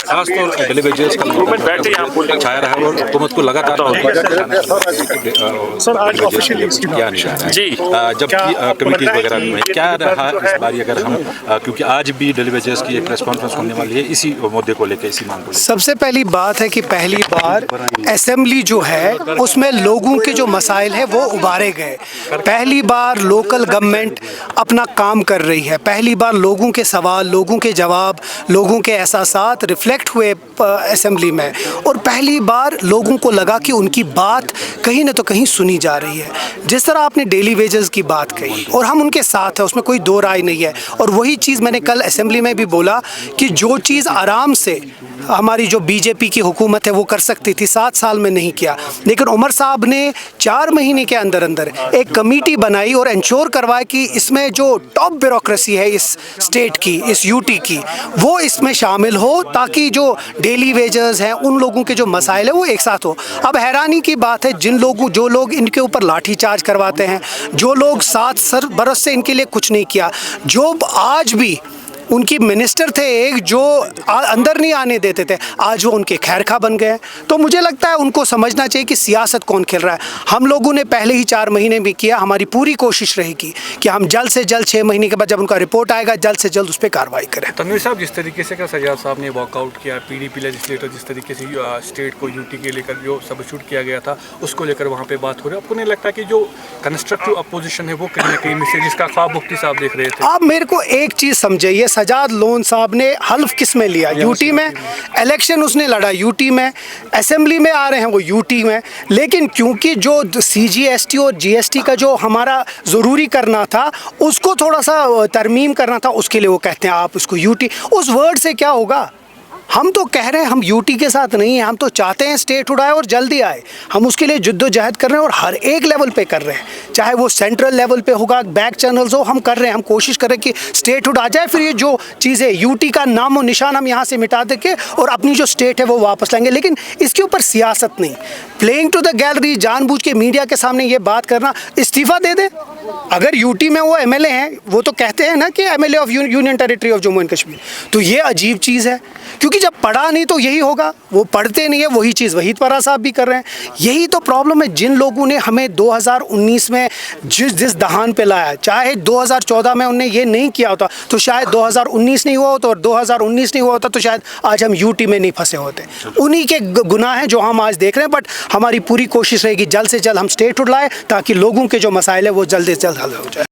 खासतौर पर daily wages का छाया रहा और हुकूमत को लगातार किया नहीं जा रहा है जी। जबकि कमेटीज वगैरह में क्या रहा इस बार, अगर हम क्योंकि आज भी डेली वेजेस की एक प्रेस कॉन्फ्रेंस होने वाली है इसी मुद्दे को लेकर, इसी मांग को लेकर। सबसे पहली बात है कि पहली बार असेंबली जो है उसमें लोगों के जो मसाइल है वो उभारे गए। पहली बार लोकल गवर्नमेंट अपना काम कर रही है। पहली बार लोगों के सवाल, लोगों के जवाब, लोगों के एहसासात रिफ्लेक्ट हुए असेंबली में, और पहली बार लोगों को लगा कि उनकी बात कहीं ना तो कहीं सुनी जा रही है। जिस तरह आपने डेली वेजेस की बात कही और हम उनके साथ हैं, उसमें कोई दो राय नहीं है। और वही चीज़ मैंने कल असेंबली में भी बोला कि जो चीज़ आराम से हमारी जो बीजेपी की हुकूमत है वो कर सकती थी, 7 साल में नहीं किया, लेकिन उमर साहब ने 4 महीने के अंदर अंदर एक कमेटी बनाई और इंश्योर करवाया कि इसमें जो टॉप ब्यूरोक्रेसी है इस स्टेट की, इस यूटी की, वो इसमें शामिल हो ताकि जो डेली वेजर्स हैं उन लोगों के जो मसाइल है वो एक साथ हो। अब हैरानी की बात है, जो लोग इनके ऊपर लाठीचार्ज करवाते हैं, जो लोग 7 बरस से इनके लिए कुछ नहीं किया, जो आज भी उनकी मिनिस्टर थे एक जो अंदर नहीं आने देते थे, आज वो उनके खैरखा बन गए। तो मुझे लगता है उनको समझना चाहिए कि सियासत कौन खेल रहा है। हम लोगों ने पहले ही 4 महीने भी किया, हमारी पूरी कोशिश रहेगी कि हम जल्द से जल्द 6 महीने के बाद जब उनका रिपोर्ट आएगा जल्द से जल्द उस पर कार्रवाई करें। तनवीर साहब, जिस तरीके से सजाद साहब ने वॉकआउट किया, पीडीपी लेजिस्लेटर जिस तरीके से स्टेट को यूटी के लेकर जो सबस्टिट्यूट किया गया था उसको लेकर वहाँ पे बात हो रही है, आपको नहीं लगता कि जो कंस्ट्रक्टिव अपोजिशन है वो कहीं ना कहीं मिसे, जिसका ख्वाब मुफ्ती साहब देख रहे थे? आप मेरे को एक चीज़ समझिए, सजाद लोन साहब ने हल्फ किस में लिया? यूटी में। इलेक्शन उसने लड़ा यूटी में, असेंबली में आ रहे हैं वो यूटी में, लेकिन क्योंकि जो सीजीएसटी और जीएसटी का जो हमारा ज़रूरी करना था उसको थोड़ा सा तरमीम करना था, उसके लिए वो कहते हैं आप उसको यूटी। उस वर्ड से क्या होगा? हम तो कह रहे हैं हम यूटी के साथ नहीं हैं, हम तो चाहते हैं स्टेट हुड आए और जल्दी आए। हम उसके लिए जद्दोजहद कर रहे हैं और हर एक लेवल पे कर रहे हैं, चाहे वो सेंट्रल लेवल पे होगा, बैक चैनल्स हो, हम कर रहे हैं, हम कोशिश कर रहे हैं कि स्टेट हुड आ जाए। फिर ये जो चीज़ें यूटी का नामो निशान हम यहाँ से मिटा देंगे और अपनी जो स्टेट है वो वापस लाएंगे, लेकिन इसके ऊपर सियासत नहीं, प्लेइंग टू द गैलरी, जानबूझ के मीडिया के सामने ये बात करना। इस्तीफ़ा दे दे। अगर यूटी में वो एमएलए हैं, वो तो कहते हैं ना कि MLA of union territory of Jammu and Kashmir, तो ये अजीब चीज़ है, क्योंकि जब पढ़ा नहीं तो यही होगा। वो पढ़ते नहीं है, वही चीज़ वहीद परा साहब भी कर रहे हैं। यही तो प्रॉब्लम है। जिन लोगों ने हमें 2019 में जिस दहान पे लाया, चाहे 2014 में उनने ये नहीं किया होता तो शायद 2019 नहीं हुआ होता, और 2019 नहीं हुआ होता तो शायद आज हम यूटी में नहीं फंसे होते। उन्हीं के गुनाह हैं जो हम आज देख रहे हैं। बट हमारी पूरी कोशिश रहेगी जल्द से जल्द हम स्टेट हुड लाए ताकि लोगों के जो मसाइल है वो जल्द से जल्द हल हो जाए।